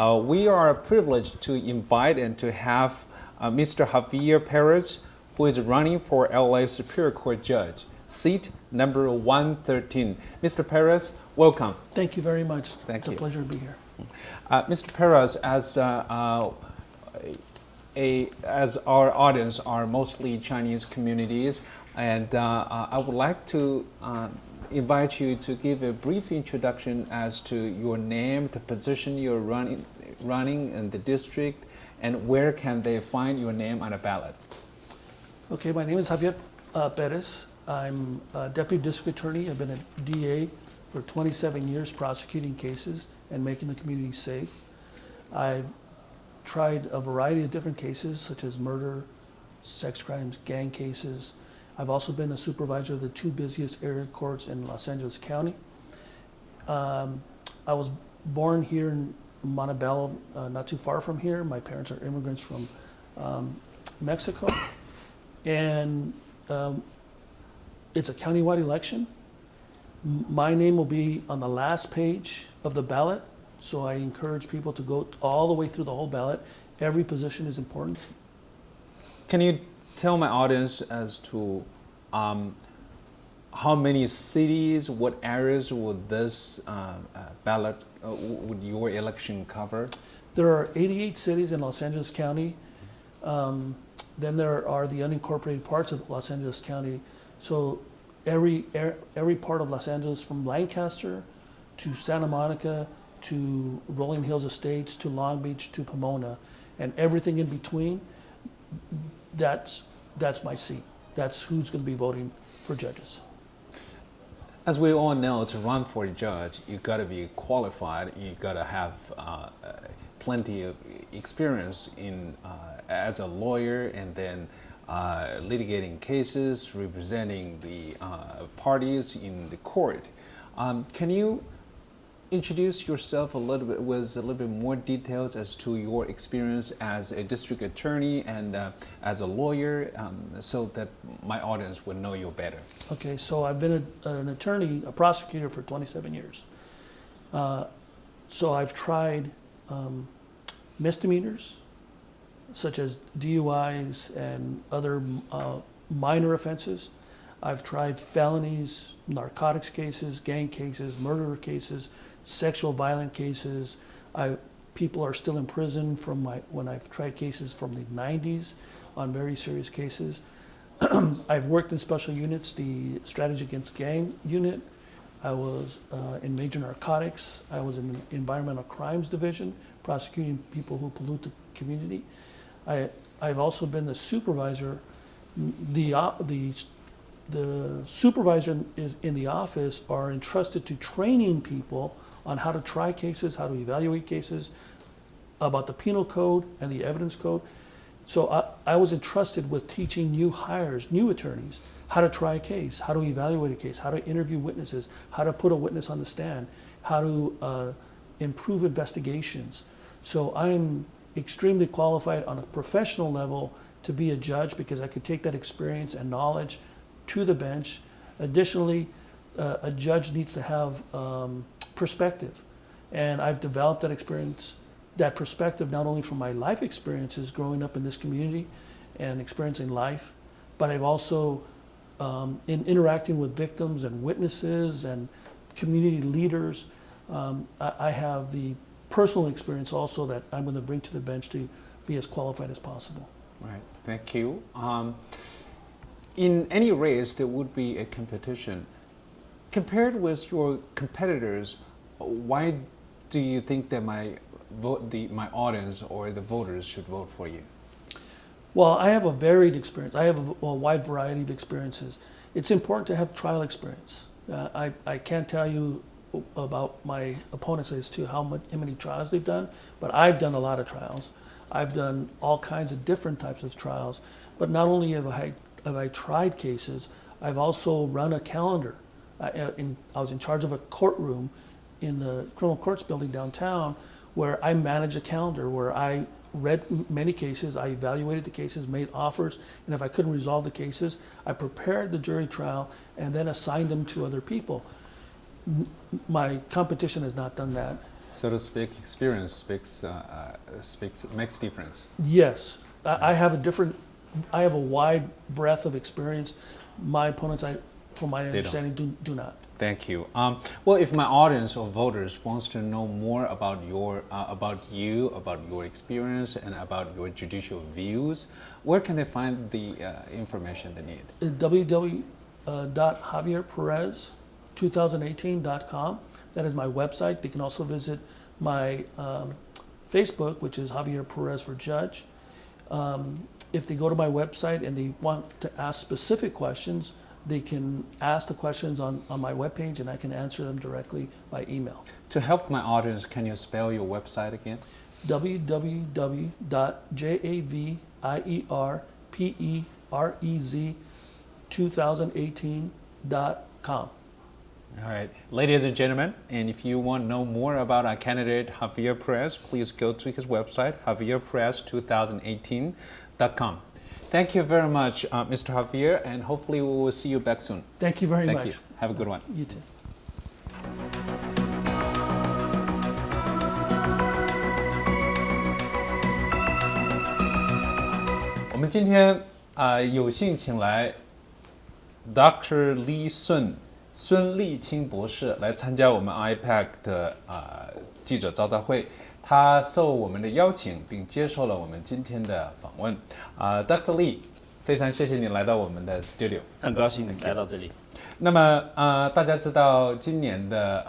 We are privileged to invite and to have Mr. Javier Perez, who is running for LA Superior Court Judge, seat number 113. Mr. Perez, welcome. Thank you very much. Thank you. It's a pleasure to be here. Mr. Perez, as our audience are mostly Chinese communities, and I would like to invite you to give a brief introduction as to your name, the position you're running in the district, and where can they find your name on a ballot. Okay, my name is Javier Perez. I'm a Deputy District Attorney. I've been a DA for 27 years prosecuting cases and making the community safe. I've tried a variety of different cases such as murder, sex crimes, gang cases. I've also been a supervisor of the two busiest area courts in Los Angeles County. I was born here in Montebello, not too far from here. My parents are immigrants from Mexico. And it's a countywide election. My name will be on the last page of the ballot. So I encourage people to go all the way through the whole ballot. Every position is important. Can you tell my audience as to how many cities, what areas would this ballot, would your election cover? There are 88 cities in Los Angeles County. Then there are the unincorporated parts of Los Angeles County. So every part of Los Angeles, from Lancaster to Santa Monica to Rolling Hills Estates to Long Beach to Pomona, and everything in between, that's my seat. That's who's going to be voting for judges. As we all know, to run for a judge, you got to be qualified. You got to have plenty of experience in as a lawyer, and then litigating cases, representing the parties in the court. Can you introduce yourself a little bit with a little bit more details as to your experience as a district attorney and as a lawyer, so that my audience would know you better? Okay, so I've been an attorney, a prosecutor for 27 years. So I've tried misdemeanors, such as DUIs and other minor offenses. I've tried felonies, narcotics cases, gang cases, murder cases, sexual violent cases. People are still in prison from when I've tried cases from the 90s on very serious cases. I've worked in special units, the Strategy Against Gang unit. I was in major narcotics. I was in the Environmental Crimes Division, prosecuting people who pollute the community. I've also been the supervisor. The supervisor is in the office are entrusted to training people on how to try cases, how to evaluate cases, about the penal code and the evidence code. So I was entrusted with teaching new hires, new attorneys, how to try a case, how to evaluate a case, how to interview witnesses, how to put a witness on the stand, how to improve investigations. So I'm extremely qualified on a professional level to be a judge because I could take that experience and knowledge to the bench. Additionally, a judge needs to have perspective, and I've developed that experience, that perspective, not only from my life experiences growing up in this community and experiencing life, but I've also, in interacting with victims and witnesses and community leaders, I have the personal experience also that I'm going to bring to the bench to be as qualified as possible. Right, thank you. In any race, there would be a competition. Compared with your competitors, why do you think that my audience or the voters should vote for you? Well, I have a varied experience. I have a wide variety of experiences. It's important to have trial experience. I can't tell you about my opponents as to how many trials they've done, but I've done a lot of trials. I've done all kinds of different types of trials, but not only have I tried cases, I've also run a calendar. I was in charge of a courtroom in the criminal courts building downtown where I managed a calendar where I read many cases, I evaluated the cases, made offers, and if I couldn't resolve the cases, I prepared the jury trial and then assigned them to other people. My competition has not done that. So to speak, experience makes difference. Yes, I have a wide breadth of experience. My opponents, from my understanding, do not. Thank you. Well, if my audience or voters wants to know more about about your experience, and about your judicial views, where can they find the information they need? www.javierperez2018.com. That is my website. They can also visit my Facebook, which is Javier Perez for Judge. If they go to my website and they want to ask specific questions, they can ask the questions on my webpage, and I can answer them directly by email. To help my audience, can you spell your website again? www.javierperez2018.com. All right, ladies and gentlemen, and if you want to know more about our candidate Javier Perez, please go to his website, javierperez2018.com. Thank you very much, Mr. Javier, and hopefully we will see you back soon. Thank you very much. Thank you. Have a good one. You too. 我们今天有幸请来 Dr. Li Sun 孙立清博士来参加我们 IPAC 的记者招待会。他受我们的邀请，并接受了我们今天的访问。Dr. Lee， 非常谢谢你来到我们的 studio， 很高兴来到这里。那么大家知道今年的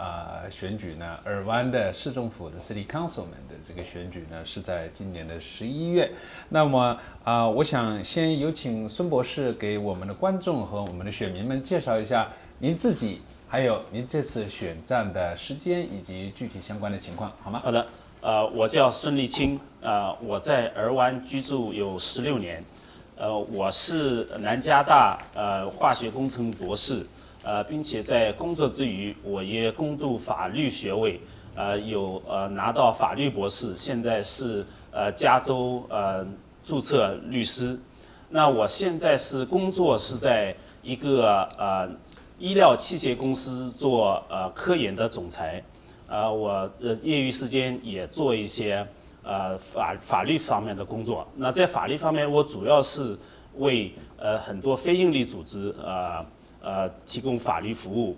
选举呢，尔湾的市政府的 City Councilman 的这个选举呢是在今年的11月。那么我想先有请孙博士给我们的观众和我们的选民们介绍一下您自己，还有您这次选战的时间以及具体相关的情况，好吗？好的。我叫孙立清，我在尔湾居住有16年，我是南加大化学工程博士，并且在工作之余，我也攻读法律学位，有拿到法律博士，现在是加州注册律师。那我现在工作是在一个医疗器械公司做科研的总裁。我业余时间也做一些法律方面的工作。那在法律方面，我主要是为很多非营利组织提供法律服务。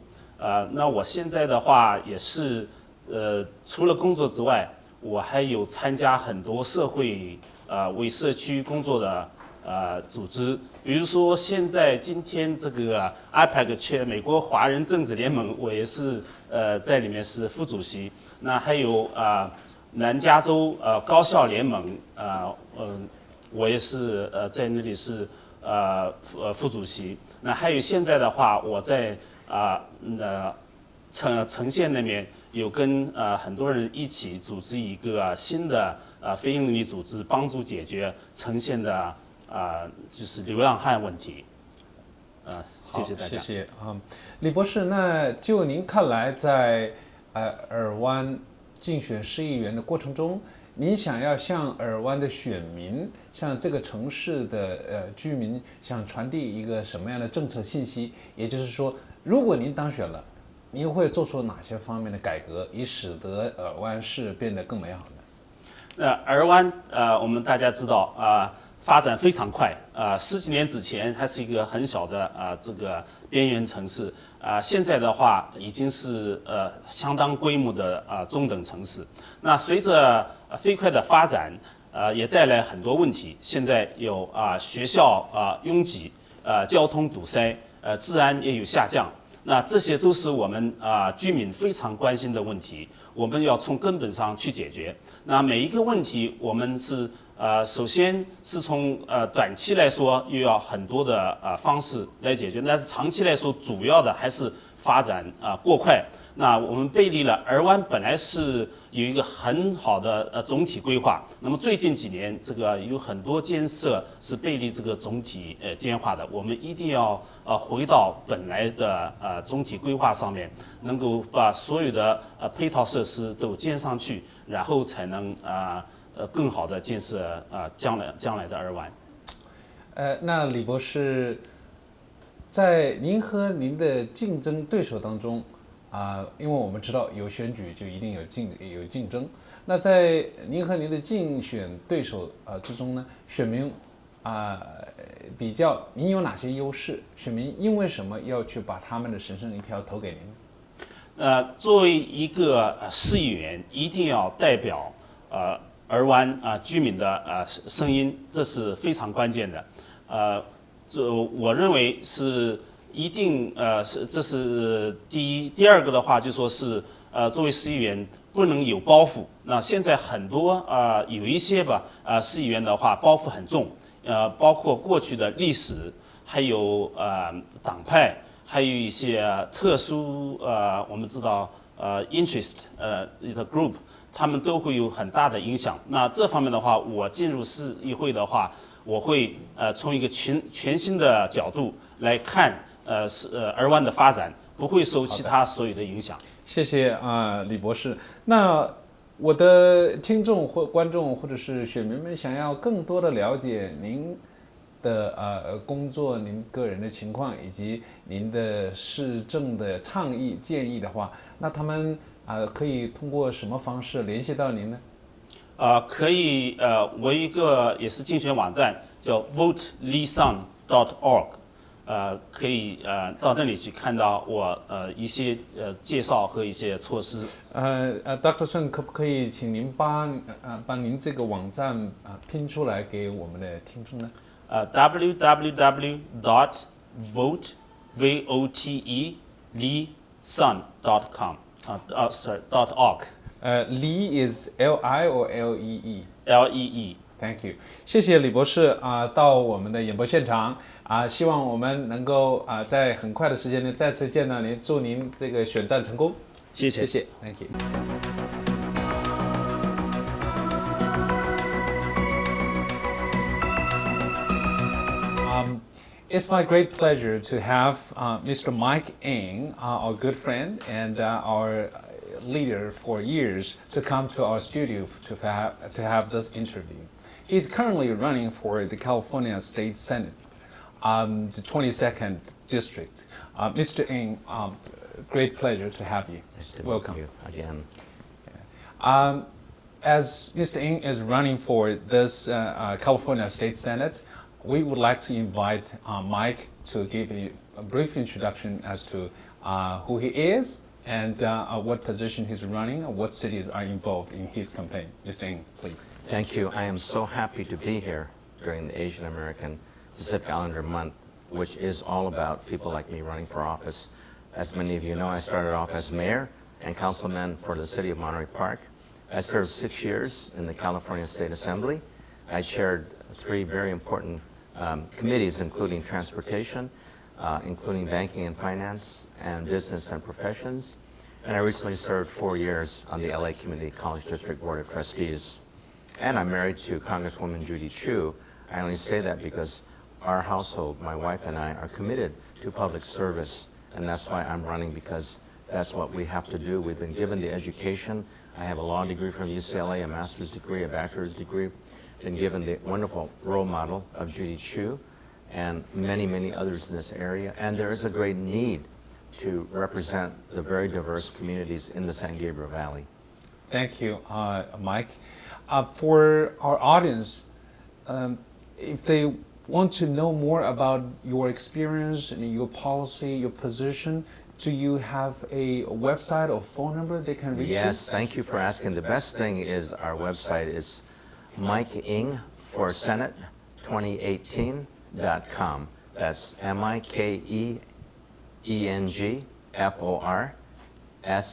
那我现在的话也是除了工作之外，我还有参加很多社会为社区工作的组织，比如说今天这个 IPAC 美国华人政治联盟，我也是在里面是副主席。那还有南加州高校联盟，我也是在那里是副主席。那还有现在的话，我在城县那边有跟很多人一起组织一个新的非营利组织，帮助解决城县的就是流浪汉问题。谢谢大家。谢谢李博士，那就您看来，在尔湾竞选市议员的过程中，您想要向尔湾的选民，向这个城市的居民，想传递一个什么样的政策信息？也就是说，如果您当选了，您会做出哪些方面的改革，以使得尔湾市变得更美好呢？那尔湾我们大家知道发展非常快，10几年之前还是一个很小的这个边缘城市，现在的话已经是相当规模的中等城市。那随着飞快的发展，也带来很多问题。现在有学校拥挤，交通堵塞，治安也有下降。那这些都是我们居民非常关心的问题，我们要从根本上去解决。那每一个问题，我们是首先是从短期来说，又要很多的方式来解决，但是长期来说，主要的还是发展过快。那我们背离了尔湾本来是有一个很好的总体规划，那么最近几年这个有很多建设是背离这个总体规划的，我们一定要回到本来的总体规划上面，能够把所有的配套设施都建上去，然后才能更好的建设将来的尔湾。那李博士，在您和您的竞争对手当中，因为我们知道有选举就一定有竞争。那在您和您的竞选对手之中呢，选民比较您有哪些优势？选民因为什么要去把他们的神圣一票投给您？作为一个市议员，一定要代表儿湾居民的声音，这是非常关键的。我认为是一定这是第一。第二个的话，就说是作为市议员不能有包袱。那现在很多有一些市议员的话包袱很重，包括过去的历史，还有党派，还有一些特殊我们知道interest 的 group， 他们都会有很大的影响。那这方面的话，我进入市议会的话，我会从一个全新的角度来看儿湾的发展，不会受其他所有的影响。谢谢李博士。那我的听众或观众或者是选民们想要更多的了解您的工作、您个人的情况以及您的市政的倡议建议的话，那他们可以通过什么方式联系到您呢？可以我一个也是竞选网站叫 voteleeson.org， 可以到那里去看到我一些介绍和一些措施。Dr. Sun， 可不可以请您把您这个网站拼出来给我们的听众呢？www.voteleeson.com Lee is L-I or L-E-E？ L-E-E。 Thank you， 谢谢李博士到我们的演播现场希望我们能够在很快的时间内再次见到您，祝您这个选战成功。谢谢。谢谢 ，Thank you。It's my great pleasure to have Mr. Mike Ng, our good friend and our leader for years, to come to our studio to have this interview. He's currently running for the California State Senate, the 22nd district. Mr. Ng, great pleasure to have you. Nice to Welcome. meet you again. As Mr. Ng is running for this California State Senate, we would like to invite Mike to give a brief introduction as to who he is and what position he's running and what cities are involved in his campaign. Mr. Ng, please. Thank you. I am so happy to be here during the Asian American Pacific Islander Month, which is all about people like me running for office. As many of you know, I started off as mayor and councilman for the city of Monterey Park. I served 6 years in the California State Assembly. I chaired 3 very important committees, including transportation, including banking and finance, and business and professions. And I recently served 4 years on the LA Community College District Board of Trustees. And I'm married to Congresswoman Judy Chu. I only say that because our household, my wife and I, are committed to public service. And that's why I'm running, because that's what we have to do. We've been given the education. I have a law degree from UCLA, a master's degree, a bachelor's degree. Been given the wonderful role model of Judy Chu and many, many others in this area. And there is a great need to represent the very diverse communities in the San Gabriel Valley. Thank you, Mike. For our audience, if they want to know more about your experience and your policy, your position, do you have a website or phone number they can reach you? Yes, thank you for asking. The best thing is our website is MikeEng2018.com. That's MikeEngFOR,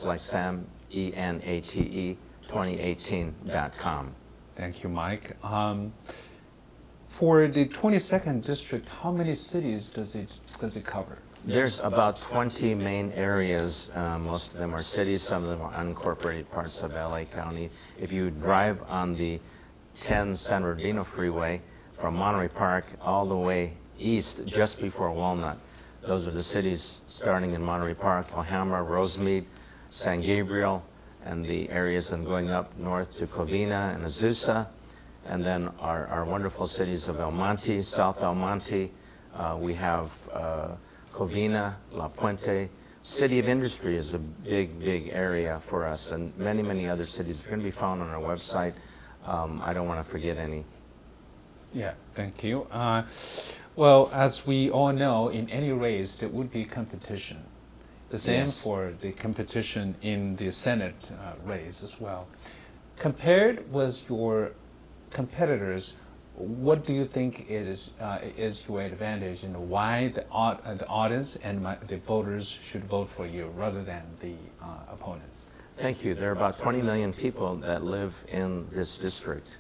like Sam, ENATE, 2018.com. Thank you, Mike. For the 22nd district, how many cities does it cover? There's about 20 main areas. Most of them are cities. Some of them are unincorporated parts of LA County. If you drive on the 10 San Bernardino Freeway from Monterey Park all the way east just before Walnut, those are the cities starting in Monterey Park, Alhambra, Rosemead, San Gabriel, and the areas and going up north to Covina and Azusa, and then our wonderful cities of El Monte, South El Monte. We have Covina, La Puente, City of Industry is a big area for us, and many other cities are going to be found on our website. I don't want to forget any. Yeah, thank you. Well, as we all know, in any race, there would be competition. The same Yes. for the competition in the Senate race as well. Compared with your competitors, what do you think is your advantage and why the audience and the voters should vote for you rather than the opponents? Thank you. There are about 20 million people that live in this district.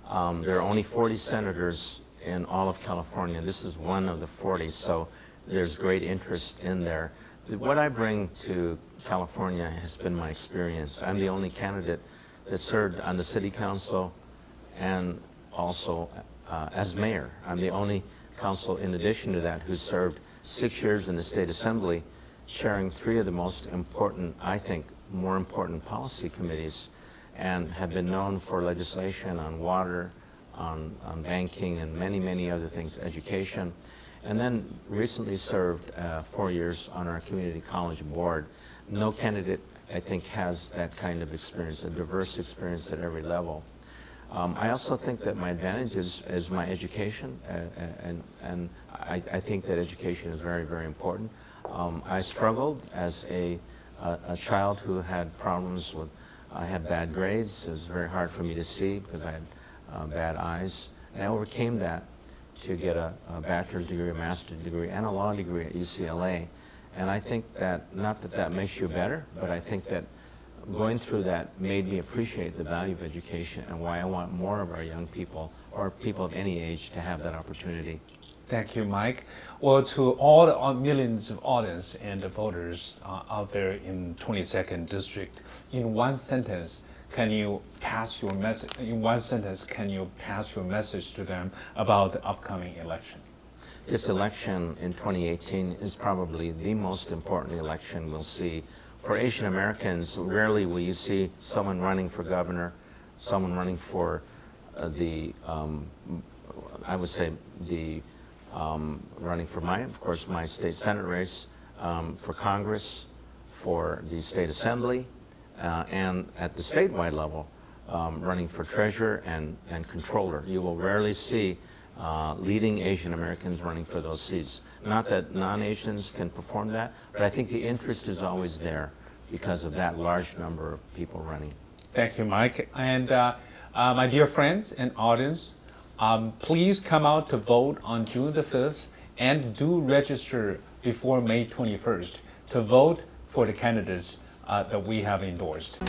There are only 40 senators in all of California. This is one of the 40, so there's great interest in there. What I bring to California has been my experience. I'm the only candidate that served on the city council and also as mayor. I'm the only council in addition to that who served 6 years in the state assembly, chairing 3 of the most important, I think, more important policy committees, and have been known for legislation on water, on banking, and many other things, education. And then recently served 4 years on our community college board. No candidate, I think, has that kind of experience, a diverse experience at every level. I also think that my advantage is my education, and I think that education is very important. I struggled as a child who had problems with, I had bad grades. It was very hard for me to see because I had bad eyes. And I overcame that to get a bachelor's degree, a master's degree, and a law degree at UCLA. And I think that, not that that makes you better, but I think that going through that made me appreciate the value of education and why I want more of our young people, or people of any age, to have that opportunity. Thank you, Mike. Well, to all the millions of audience and the voters out there in 22nd District, in one sentence, can you pass your message? In one sentence, can you pass your message to them about the upcoming election? This election in 2018 is probably the most important election we'll see. For Asian Americans, rarely will you see someone running for governor, someone running for I would say running for of course, my state Senate race, for Congress, for the state assembly, and at the statewide level, running for treasurer and controller. You will rarely see leading Asian Americans running for those seats. Not that non-Asians can perform that, but I think the interest is always there because of that large number of people running. Thank you, Mike. And my dear friends and audience, please come out to vote on June the 5th and do register before May 21st to vote for the candidates that we have endorsed.